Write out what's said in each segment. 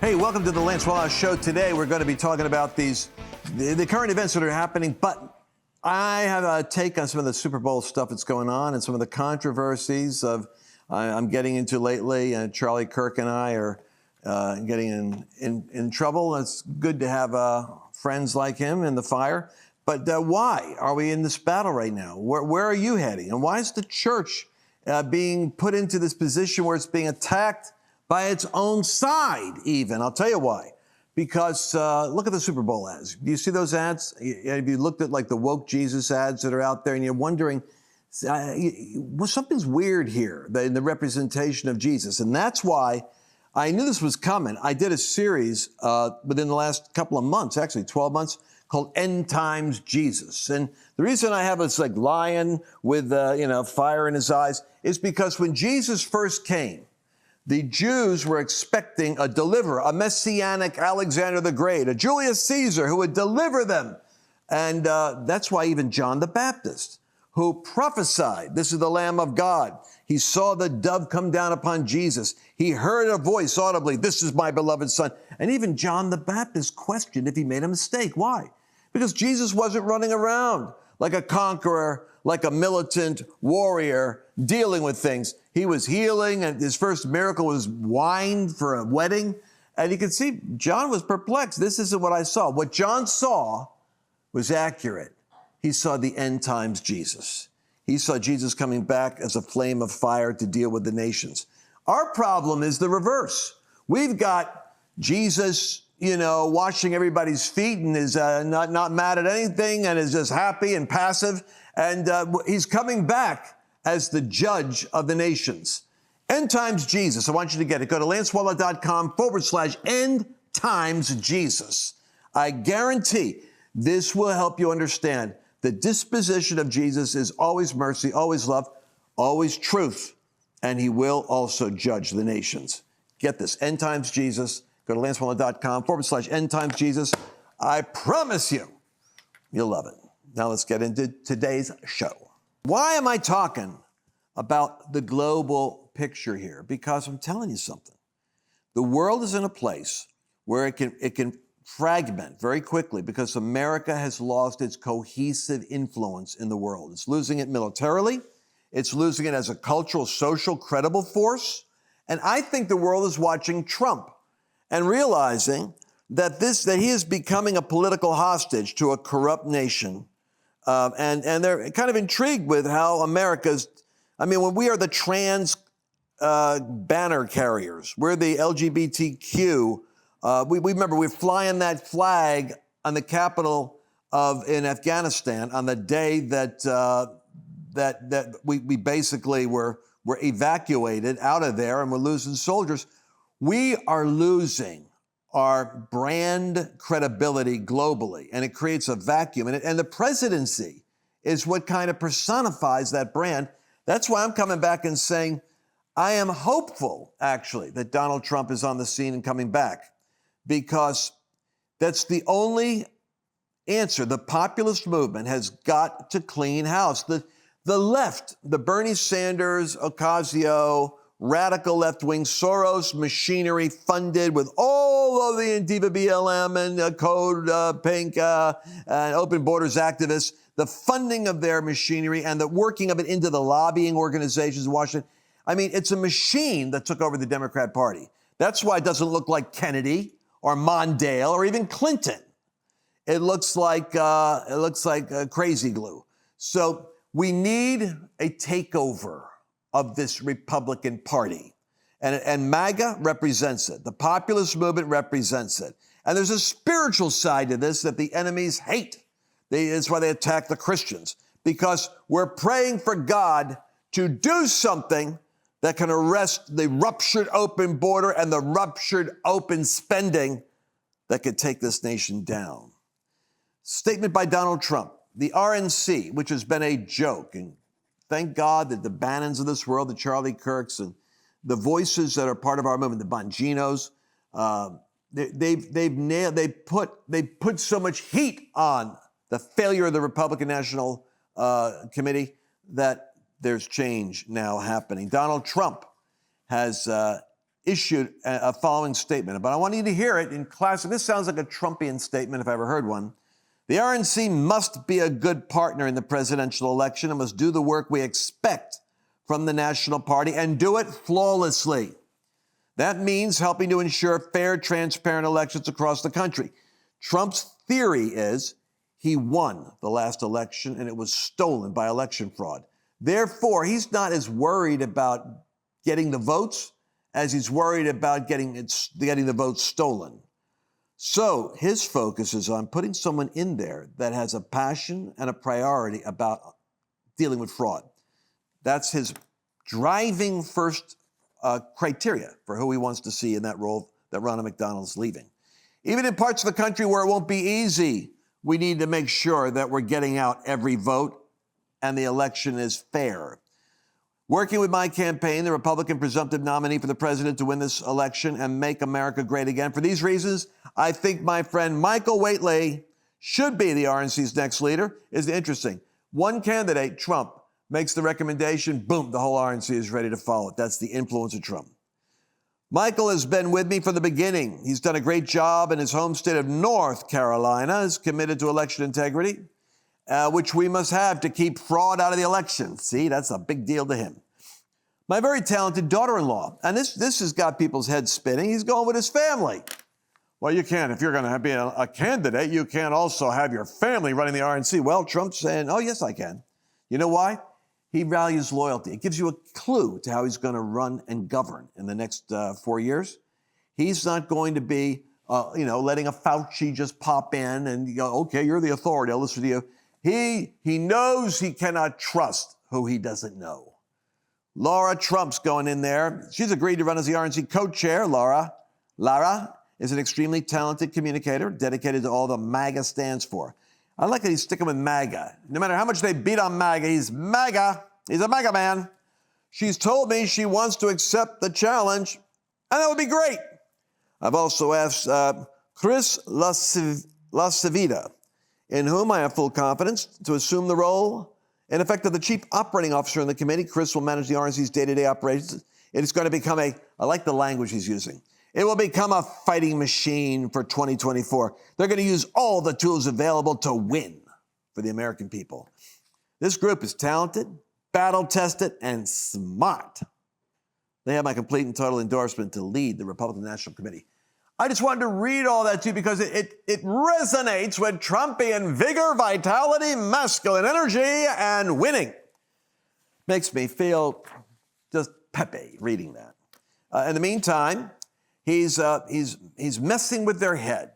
Hey, welcome to the Lance Wallnau Show. Today, we're going to be talking about the current events that are happening, but I have a take on some of the Super Bowl stuff that's going on and some of the controversies I'm getting into lately. And Charlie Kirk and I are getting in trouble. It's good to have friends like him in the fire. But why are we in this battle right now? Where are you heading? And why is the church being put into this position where it's being attacked by its own side even? I'll tell you why. Because look at the Super Bowl ads. Do you see those ads? Have you looked at like the woke Jesus ads that are out there and you're wondering, well, something's weird here in the representation of Jesus. And that's why I knew this was coming. I did a series within the last couple of months, actually 12 months, called End Times Jesus. And the reason I have this like lion with fire in his eyes is because when Jesus first came, the Jews were expecting a deliverer, a messianic Alexander the Great, a Julius Caesar who would deliver them. And that's why even John the Baptist, who prophesied, this is the Lamb of God. He saw the dove come down upon Jesus. He heard a voice audibly, this is my beloved son. And even John the Baptist questioned if he made a mistake. Why? Because Jesus wasn't running around like a conqueror, like a militant warrior dealing with things. He was healing, and his first miracle was wine for a wedding. And you can see John was perplexed. This isn't what I saw. What John saw was accurate. He saw the end times Jesus. He saw Jesus coming back as a flame of fire to deal with the nations. Our problem is the reverse. We've got Jesus, washing everybody's feet and is not mad at anything and is just happy and passive. And he's coming back as the judge of the nations. End Times Jesus. I want you to get it. Go to lancewallnau.com/End Times Jesus. I guarantee this will help you understand the disposition of Jesus is always mercy, always love, always truth, and he will also judge the nations. Get this. End Times Jesus. Go to lancewallnau.com/End Times Jesus. I promise you'll love it. Now let's get into today's show. Why am I talking about the global picture here? Because I'm telling you something. The world is in a place where it can fragment very quickly because America has lost its cohesive influence in the world. It's losing it militarily. It's losing it as a cultural, social, credible force. And I think the world is watching Trump and realizing that he is becoming a political hostage to a corrupt nation. And they're kind of intrigued with how when we are the trans banner carriers, we're the LGBTQ. We remember we're flying that flag on the capital in Afghanistan on the day that we basically were evacuated out of there and we're losing soldiers. We are losing our brand credibility globally, and it creates a vacuum. And the presidency is what kind of personifies that brand. That's why I'm coming back and saying, I am hopeful, actually, that Donald Trump is on the scene and coming back, because that's the only answer. The populist movement has got to clean house. The left, the Bernie Sanders, Ocasio, radical left-wing Soros machinery funded with all of the Antifa BLM and Code Pink and Open Borders activists, the funding of their machinery and the working of it into the lobbying organizations in Washington. I mean, it's a machine that took over the Democrat Party. That's why it doesn't look like Kennedy or Mondale or even Clinton. It looks like crazy glue. So we need a takeover of this Republican Party. And MAGA represents it. The populist movement represents it. And there's a spiritual side to this that the enemies hate. That's why they attack the Christians, because we're praying for God to do something that can arrest the ruptured open border and the ruptured open spending that could take this nation down. Statement by Donald Trump. The RNC, which has been a joke, and thank God that the Bannons of this world, the Charlie Kirks, and the voices that are part of our movement, the Bonginos, they put so much heat on the failure of the Republican National Committee that there's change now happening. Donald Trump has issued a following statement, but I want you to hear it in classic. This sounds like a Trumpian statement if I ever heard one. The RNC must be a good partner in the presidential election and must do the work we expect from the national party and do it flawlessly. That means helping to ensure fair, transparent elections across the country. Trump's theory is he won the last election and it was stolen by election fraud. Therefore, he's not as worried about getting the votes as he's worried about getting the votes stolen. So his focus is on putting someone in there that has a passion and a priority about dealing with fraud. That's his driving first criteria for who he wants to see in that role that Ronald McDonald's leaving. Even in parts of the country where it won't be easy, we need to make sure that we're getting out every vote and the election is fair. Working with my campaign, the Republican presumptive nominee for the president to win this election and make America great again. For these reasons, I think my friend Michael Waitley should be the RNC's next leader. Is interesting. One candidate, Trump, makes the recommendation, boom, the whole RNC is ready to follow it. That's the influence of Trump. Michael has been with me from the beginning. He's done a great job in his home state of North Carolina, is committed to election integrity, which we must have to keep fraud out of the election. See, that's a big deal to him. My very talented daughter-in-law, and this has got people's heads spinning. He's going with his family. Well, you can't. If you're going to be a candidate, you can't also have your family running the RNC. Well, Trump's saying, oh, yes, I can. You know why? He values loyalty. It gives you a clue to how he's going to run and govern in the next 4 years. He's not going to be, letting a Fauci just pop in and go, okay, you're the authority, I'll listen to you. He knows he cannot trust who he doesn't know. Laura Trump's going in there. She's agreed to run as the RNC co-chair. Lara is an extremely talented communicator dedicated to all the MAGA stands for. I like that he's sticking with MAGA. No matter how much they beat on MAGA, he's MAGA. He's a MAGA man. She's told me she wants to accept the challenge, and that would be great. I've also asked Chris LaCivita, in whom I have full confidence, to assume the role, in effect, of the chief operating officer in the committee. Chris will manage the RNC's day-to-day operations. It is going to become I like the language he's using. It will become a fighting machine for 2024. They're going to use all the tools available to win for the American people. This group is talented, battle-tested, and smart. They have my complete and total endorsement to lead the Republican National Committee. I just wanted to read all that to you because it resonates with Trumpian vigor, vitality, masculine energy, and winning. Makes me feel just peppy reading that. In the meantime, he's messing with their head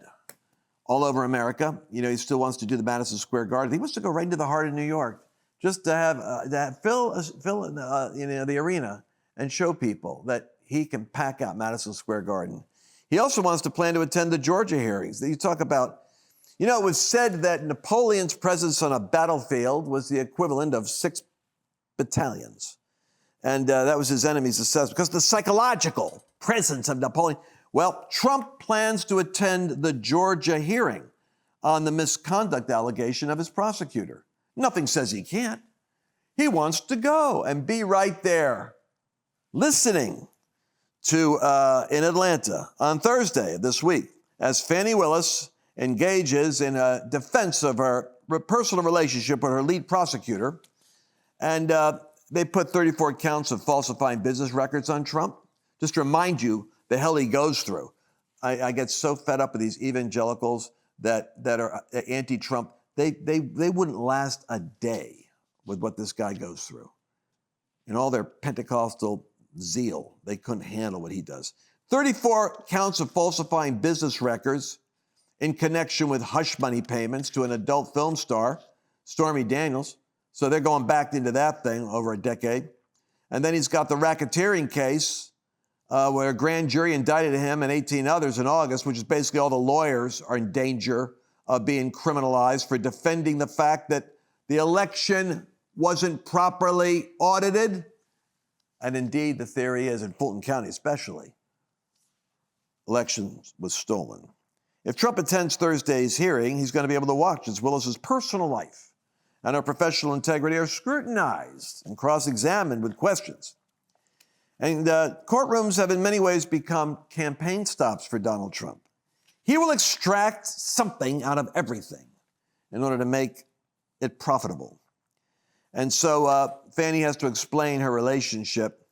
all over America. You know, he still wants to do the Madison Square Garden. He wants to go right into the heart of New York, just to fill the arena and show people that he can pack out Madison Square Garden. He also wants to plan to attend the Georgia hearings. You talk about, it was said that Napoleon's presence on a battlefield was the equivalent of 6 battalions. And that was his enemy's assessment because the psychological presence of Napoleon. Well, Trump plans to attend the Georgia hearing on the misconduct allegation of his prosecutor. Nothing says he can't. He wants to go and be right there listening to in Atlanta on Thursday of this week as Fani Willis engages in a defense of her personal relationship with her lead prosecutor. And they put 34 counts of falsifying business records on Trump. Just to remind you the hell he goes through. I get so fed up with these evangelicals that are anti-Trump. They wouldn't last a day with what this guy goes through. In all their Pentecostal zeal, they couldn't handle what he does. 34 counts of falsifying business records in connection with hush money payments to an adult film star, Stormy Daniels. So they're going back into that thing over a decade. And then he's got the racketeering case where a grand jury indicted him and 18 others in August, which is basically all the lawyers are in danger of being criminalized for defending the fact that the election wasn't properly audited. And indeed, the theory is, in Fulton County especially, election was stolen. If Trump attends Thursday's hearing, he's going to be able to watch as Willis's personal life and her professional integrity are scrutinized and cross-examined with questions. And courtrooms have in many ways become campaign stops for Donald Trump. He will extract something out of everything in order to make it profitable. And so Fannie has to explain her relationship,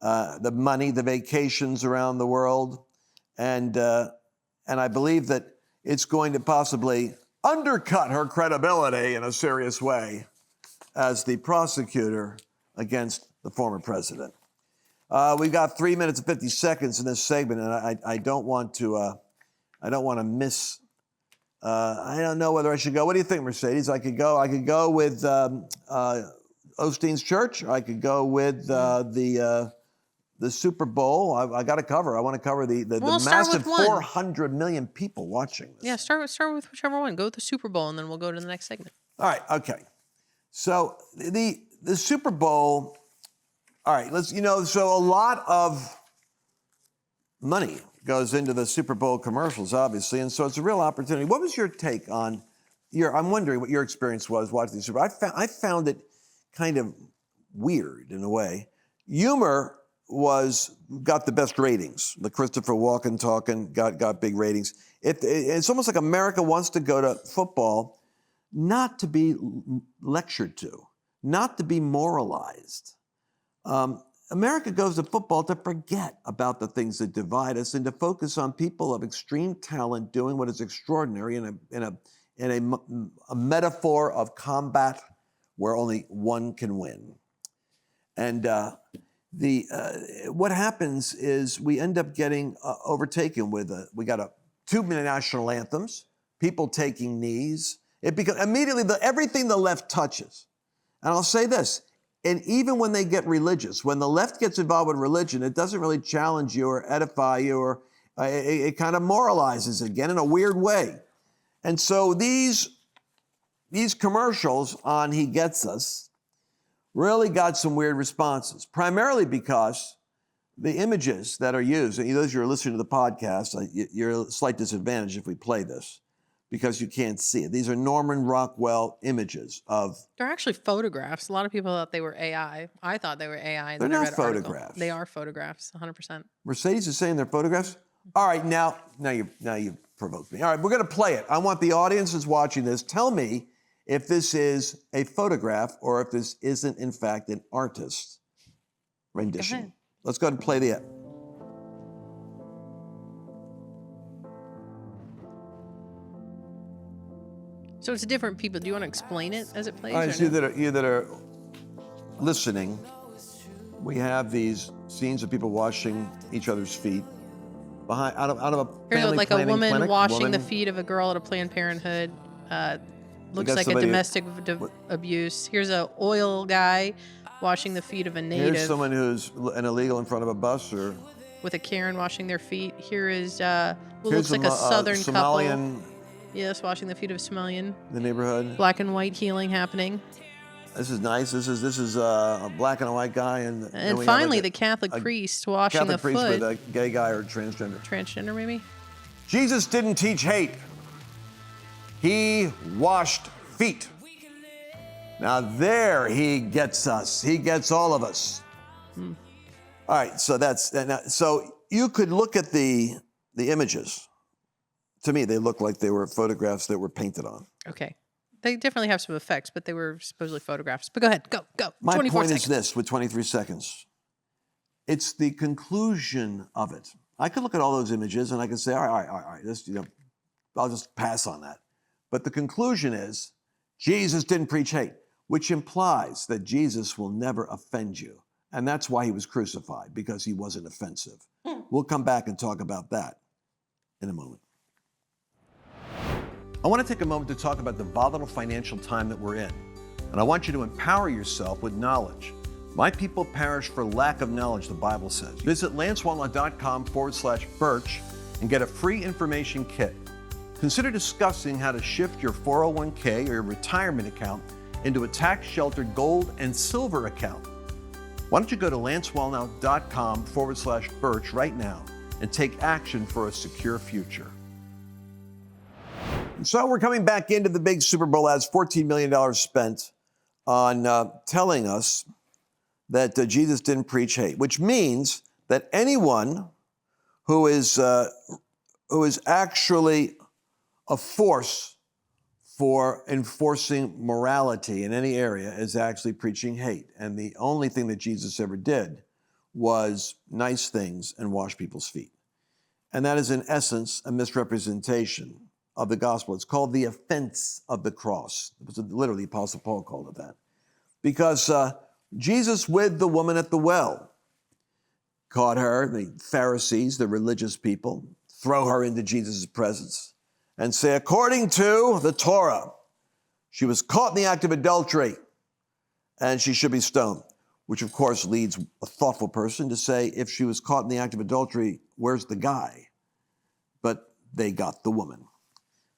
the money, the vacations around the world, and I believe that it's going to possibly undercut her credibility in a serious way as the prosecutor against the former president. We've got 3 minutes and 50 seconds in this segment, and I don't want to miss. I don't know whether I should go. What do you think, Mercedes? I could go with Osteen's church. Or I could go with the Super Bowl. I got to cover. I want to cover the massive 400 million people watching this. Yeah, start with whichever one. Go with the Super Bowl, and then we'll go to the next segment. All right. Okay. So the Super Bowl. All right. So a lot of money goes into the Super Bowl commercials, obviously, and so it's a real opportunity. What was your take on I'm wondering what your experience was watching the Super Bowl. I found it kind of weird in a way. Humor got the best ratings. The Christopher Walken talking got big ratings. It's almost like America wants to go to football not to be lectured to, not to be moralized. America goes to football to forget about the things that divide us and to focus on people of extreme talent doing what is extraordinary in a metaphor of combat where only one can win. And what happens is we end up getting overtaken with we got too many national anthems, people taking knees. It becomes immediately everything the left touches. And I'll say this. And even when they get religious, when the left gets involved with religion, it doesn't really challenge you or edify you, or it kind of moralizes again in a weird way. And so these commercials on He Gets Us really got some weird responses, primarily because the images that are used, and those who are listening to the podcast, you're at a slight disadvantage if we play this, because you can't see it. These are Norman Rockwell images of... They're actually photographs. A lot of people thought they were AI. I thought they were AI. They're not photographs. They are photographs, 100%. Mercedes is saying they're photographs? All right, now you provoked me. All right, we're going to play it. I want the audience that's watching this, tell me if this is a photograph or if this isn't, in fact, an artist's rendition. Let's go ahead and play the... So it's different people. Do you want to explain it as it plays? All right, so you that are listening, we have these scenes of people washing each other's feet out of a family like planning a woman clinic. washing the feet of a girl at a Planned Parenthood. Looks like a domestic abuse. Here's an oil guy washing the feet of a native. Here's someone who's an illegal in front of a bus, or with a Karen washing their feet. Here is what looks like a southern Somalian couple. Yes, washing the feet of Somalian. The neighborhood. Black and white healing happening. This is nice. This is a black and a white guy, and finally the Catholic priest washing the foot. Catholic priest with a gay guy or transgender. Transgender, maybe. Jesus didn't teach hate. He washed feet. Now there He gets us. He gets all of us. All right, so you could look at the images. To me, they look like they were photographs that were painted on. Okay. They definitely have some effects, but they were supposedly photographs. But go ahead, go. My point is this, with 23 seconds. It's the conclusion of it. I could look at all those images and I could say, all right, this, I'll just pass on that. But the conclusion is, Jesus didn't preach hate, which implies that Jesus will never offend you. And that's why He was crucified, because He wasn't offensive. We'll come back and talk about that in a moment. I want to take a moment to talk about the volatile financial time that we're in. And I want you to empower yourself with knowledge. My people perish for lack of knowledge, the Bible says. Visit lancewallnau.com/Birch and get a free information kit. Consider discussing how to shift your 401k or your retirement account into a tax-sheltered gold and silver account. Why don't you go to lancewallnau.com/Birch right now and take action for a secure future. So we're coming back into the big Super Bowl ads, $14 million spent on telling us that Jesus didn't preach hate, which means that anyone who is actually a force for enforcing morality in any area is actually preaching hate. And the only thing that Jesus ever did was nice things and wash people's feet. And that is, in essence, a misrepresentation of the gospel. It's called the offense of the cross. It was literally, Apostle Paul called it that. Because Jesus, with the woman at the well, caught her, the Pharisees, the religious people, throw her into Jesus' presence and say, according to the Torah, she was caught in the act of adultery and she should be stoned, which of course leads a thoughtful person to say, if she was caught in the act of adultery, where's the guy? But they got the woman.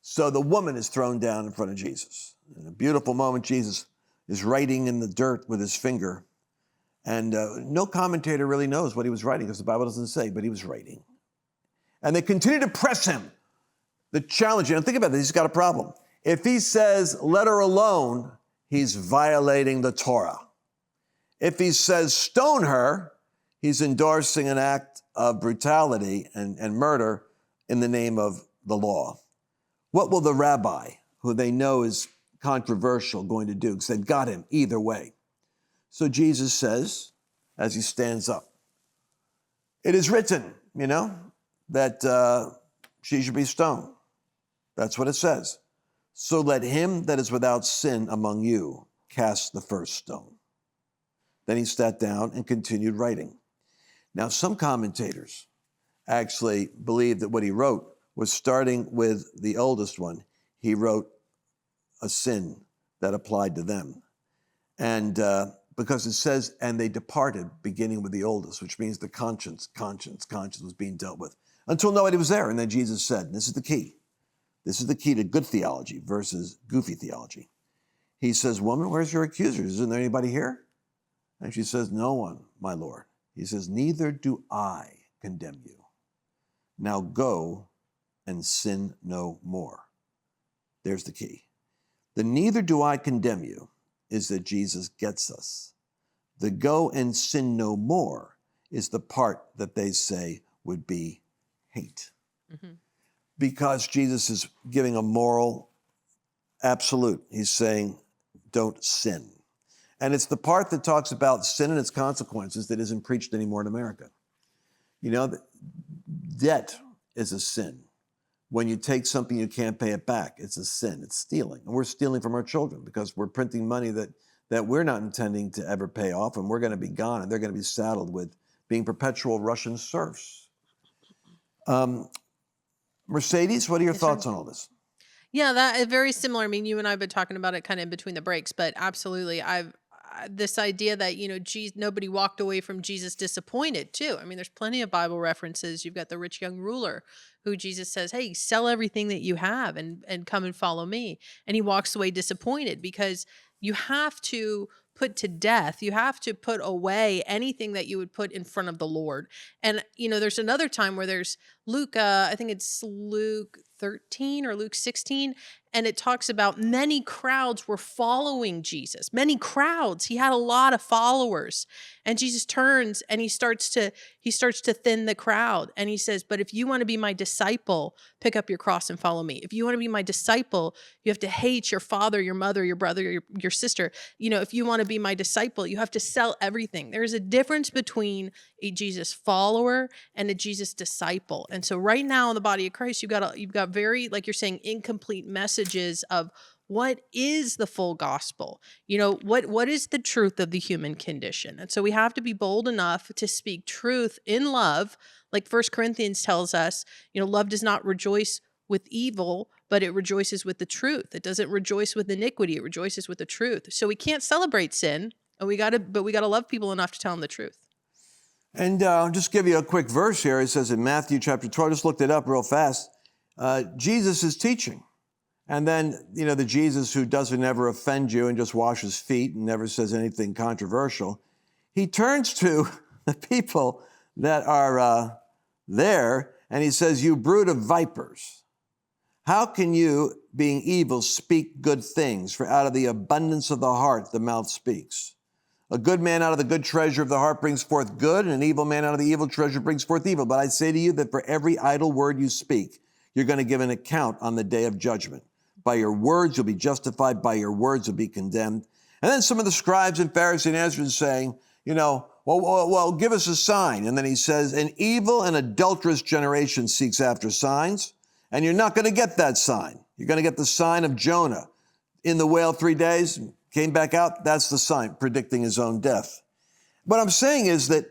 So the woman is thrown down in front of Jesus. In a beautiful moment, Jesus is writing in the dirt with his finger. And no commentator really knows what he was writing because the Bible doesn't say, but he was writing. And they continue to press him, the challenge. And think about this, he's got a problem. If he says, let her alone, he's violating the Torah. If he says, stone her, he's endorsing an act of brutality and murder in the name of the law. What will the rabbi, who they know is controversial, going to do? Because they've got him either way. So Jesus says, as he stands up, it is written, that she should be stoned. That's what it says. So let him that is without sin among you cast the first stone. Then he sat down and continued writing. Now, some commentators actually believe that what he wrote was starting with the oldest one. He wrote a sin that applied to them. And because it says, and they departed, beginning with the oldest, which means the conscience was being dealt with, until nobody was there. And then Jesus said, and this is the key. This is the key to good theology versus goofy theology. He says, woman, where's your accusers? Isn't there anybody here? And she says, no one, my Lord. He says, neither do I condemn you. Now go and sin no more. There's the key. The neither do I condemn you is that Jesus gets us. The go and sin no more is the part that they say would be hate. Mm-hmm. Because Jesus is giving a moral absolute. He's saying, don't sin. And it's the part that talks about sin and its consequences that isn't preached anymore in America. Debt is a sin. When you take something, you can't pay it back. It's a sin. It's stealing. And we're stealing from our children because we're printing money that we're not intending to ever pay off, and we're going to be gone, and they're going to be saddled with being perpetual Russian serfs. Mercedes, what are your thoughts on all this? Yeah, that is very similar. I mean, you and I have been talking about it kind of in between the breaks, but absolutely, this idea that, nobody walked away from Jesus disappointed too. I mean, there's plenty of Bible references. You've got the rich young ruler who Jesus says, hey, sell everything that you have and come and follow me. And he walks away disappointed because you have to put to death. You have to put away anything that you would put in front of the Lord. And, there's another time where there's Luke, I think it's Luke 13 or Luke 16, and it talks about many crowds were following Jesus. Many crowds. He had a lot of followers. And Jesus turns and he starts to thin the crowd. And he says, but if you want to be my disciple, pick up your cross and follow me. If you want to be my disciple, you have to hate your father, your mother, your brother, your sister. If you want to be my disciple, you have to sell everything. There's a difference between a Jesus follower and a Jesus disciple. And so right now in the body of Christ, you've got very, like you're saying, incomplete messages of what is the full gospel? What is the truth of the human condition? And so we have to be bold enough to speak truth in love. Like 1 Corinthians tells us, love does not rejoice with evil, but it rejoices with the truth. It doesn't rejoice with iniquity. It rejoices with the truth. So we can't celebrate sin, but we got to love people enough to tell them the truth. And I'll just give you a quick verse here. It says in Matthew chapter 12, just looked it up real fast. Jesus is teaching. And then, the Jesus who doesn't ever offend you and just washes feet and never says anything controversial, he turns to the people that are there and he says, you brood of vipers, how can you, being evil, speak good things? For out of the abundance of the heart, the mouth speaks. A good man out of the good treasure of the heart brings forth good, and an evil man out of the evil treasure brings forth evil. But I say to you that for every idle word you speak, you're going to give an account on the day of judgment. By your words, you'll be justified. By your words, you'll be condemned. And then some of the scribes and Pharisees answered saying, well, give us a sign. And then he says, an evil and adulterous generation seeks after signs, and you're not going to get that sign. You're going to get the sign of Jonah in the whale 3 days, came back out. That's the sign, predicting his own death. What I'm saying is that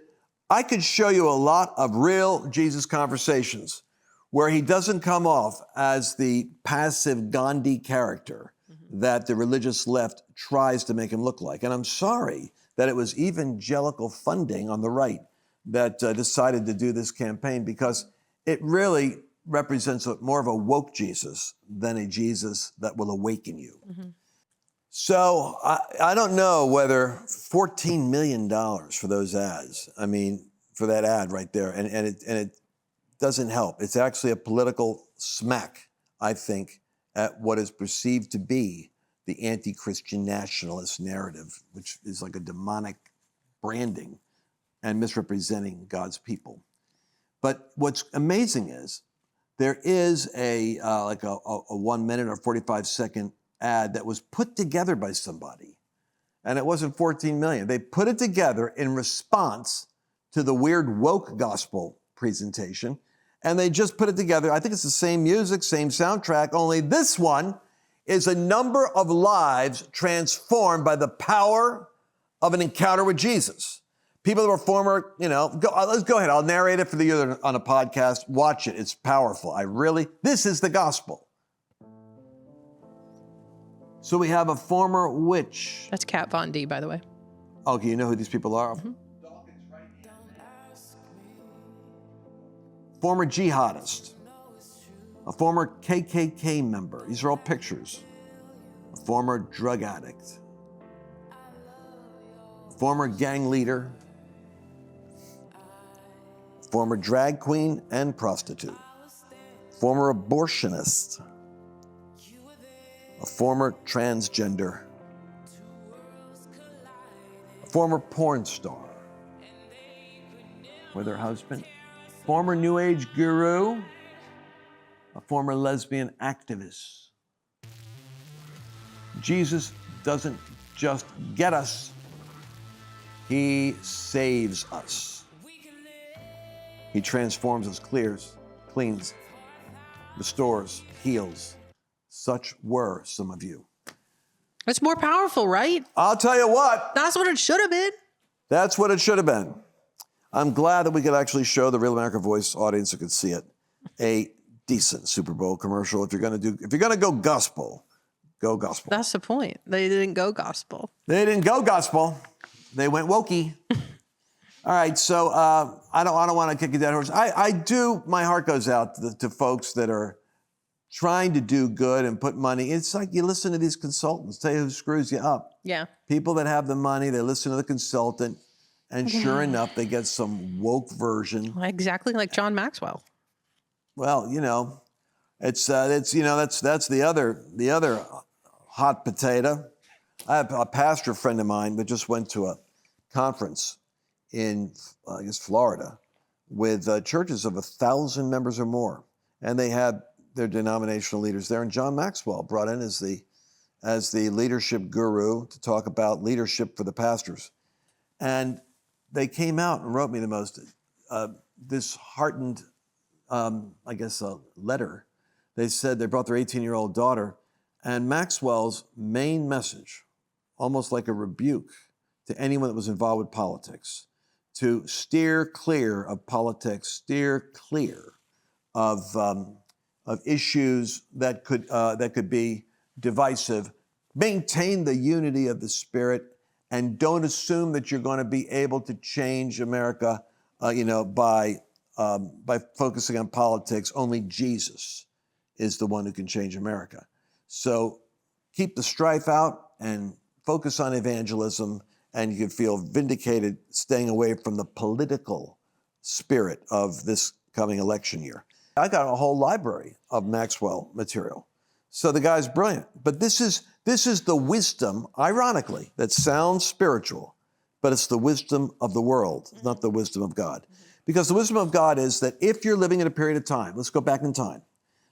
I could show you a lot of real Jesus conversations where he doesn't come off as the passive Gandhi character that the religious left tries to make him look like. And I'm sorry that it was evangelical funding on the right that decided to do this campaign, because it really represents more of a woke Jesus than a Jesus that will awaken you. So I don't know whether $14 million for those ads, for that ad right there, and it doesn't help. It's actually a political smack, I think, at what is perceived to be the anti-Christian nationalist narrative, which is like a demonic branding and misrepresenting God's people. But what's amazing is there is a 1 minute or 45-second ad that was put together by somebody, and it wasn't 14 million. They put it together in response to the weird woke gospel presentation, and they just put it together. I think it's the same music, same soundtrack, only this one is a number of lives transformed by the power of an encounter with Jesus. People that were former, let's go ahead. I'll narrate it for the other on a podcast. Watch it. It's powerful. This is the gospel. So we have a former witch. That's Kat Von D, by the way. Okay, you know who these people are? Former jihadist. A former KKK member. These are all pictures. A former drug addict. A former gang leader. A former drag queen and prostitute. Former abortionist. A former transgender. A former porn star with her husband. Former New Age guru. A former lesbian activist. Jesus doesn't just get us, he saves us. He transforms us, cleans, restores, heals. Such were some of you. It's more powerful, right? I'll tell you what. That's what it should have been. That's what it should have been. I'm glad that we could actually show the Real America Voice audience who could see it. A decent Super Bowl commercial. If you're gonna go gospel, go gospel. That's the point. They didn't go gospel. They didn't go gospel. They went wokey. All right, so I don't want to kick a dead horse. I do. My heart goes out to folks that are trying to do good and put money. It's like you listen to these consultants, tell you who screws you up. Yeah. People that have the money, they listen to the consultant, and sure enough, they get some woke version. Exactly like John Maxwell. Well, that's the other hot potato. I have a pastor friend of mine that just went to a conference in, Florida with churches of 1,000 members or more. And they had their denominational leaders there. And John Maxwell brought in as the leadership guru to talk about leadership for the pastors. And they came out and wrote me the most disheartened, letter. They said they brought their 18-year-old daughter, and Maxwell's main message, almost like a rebuke to anyone that was involved with politics, to steer clear of politics, steer clear of issues that could be divisive, maintain the unity of the Spirit, and don't assume that you're going to be able to change America, by focusing on politics. Only Jesus is the one who can change America. So keep the strife out and focus on evangelism, and you can feel vindicated staying away from the political spirit of this coming election year. I got a whole library of Maxwell material. So the guy's brilliant. But this is the wisdom, ironically, that sounds spiritual, but it's the wisdom of the world, not the wisdom of God. Because the wisdom of God is that if you're living in a period of time, let's go back in time,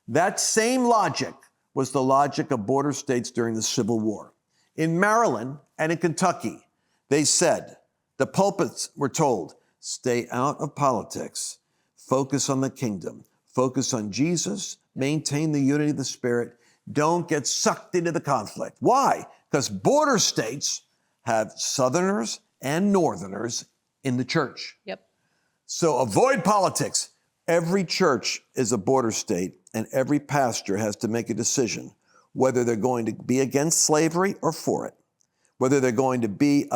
that same logic was the logic of border states during the Civil War. In Maryland and in Kentucky, they said, the pulpits were told, stay out of politics, focus on the kingdom, focus on Jesus, maintain the unity of the Spirit, don't get sucked into the conflict. Why? Because border states have Southerners and Northerners in the church. Yep. So avoid politics. Every church is a border state, and every pastor has to make a decision whether they're going to be against slavery or for it, whether they're going to be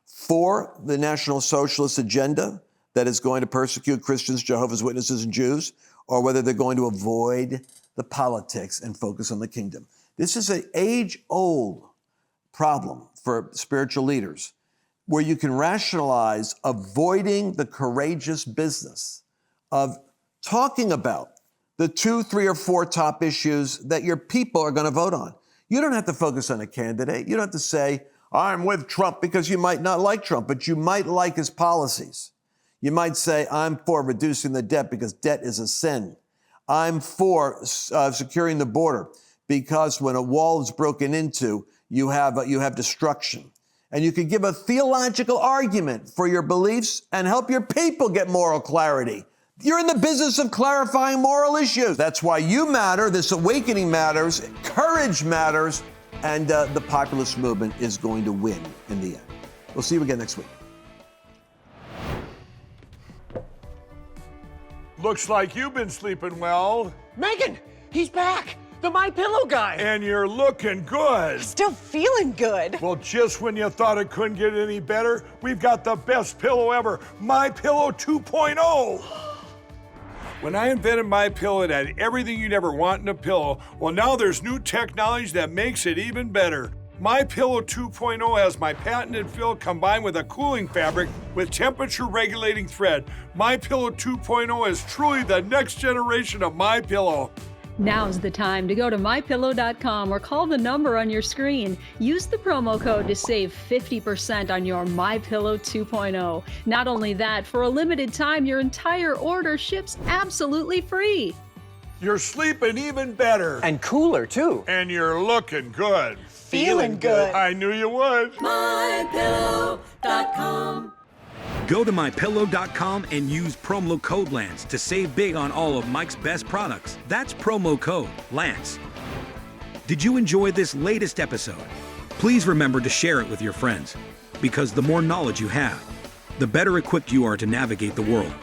for the National Socialist agenda that is going to persecute Christians, Jehovah's Witnesses, and Jews, or whether they're going to avoid the politics and focus on the kingdom. This is an age-old problem for spiritual leaders, where you can rationalize avoiding the courageous business of talking about the 2, 3, or 4 top issues that your people are going to vote on. You don't have to focus on a candidate. You don't have to say, I'm with Trump, because you might not like Trump, but you might like his policies. You might say, I'm for reducing the debt because debt is a sin. I'm for securing the border because when a wall is broken into, you have destruction. And you can give a theological argument for your beliefs and help your people get moral clarity. You're in the business of clarifying moral issues. That's why you matter. This awakening matters. Courage matters. And the populist movement is going to win in the end. We'll see you again next week. Looks like you've been sleeping well. Megan, he's back. The My Pillow guy. And you're looking good. Still feeling good. Well, just when you thought it couldn't get any better, we've got the best pillow ever, My Pillow 2.0. When I invented My Pillow, it had everything you'd ever want in a pillow. Well, now there's new technology that makes it even better. My Pillow 2.0 has my patented fill combined with a cooling fabric with temperature regulating thread. My Pillow 2.0 is truly the next generation of My Pillow. Now's the time to go to mypillow.com or call the number on your screen. Use the promo code to save 50% on your My Pillow 2.0. Not only that, for a limited time, your entire order ships absolutely free. You're sleeping even better. And cooler, too. And you're looking good. Feeling good. I knew you would. mypillow.com. Go to mypillow.com and use promo code Lance to save big on all of Mike's best products. That's promo code Lance. Did you enjoy this latest episode? Please remember to share it with your friends, because the more knowledge you have, the better equipped you are to navigate the world.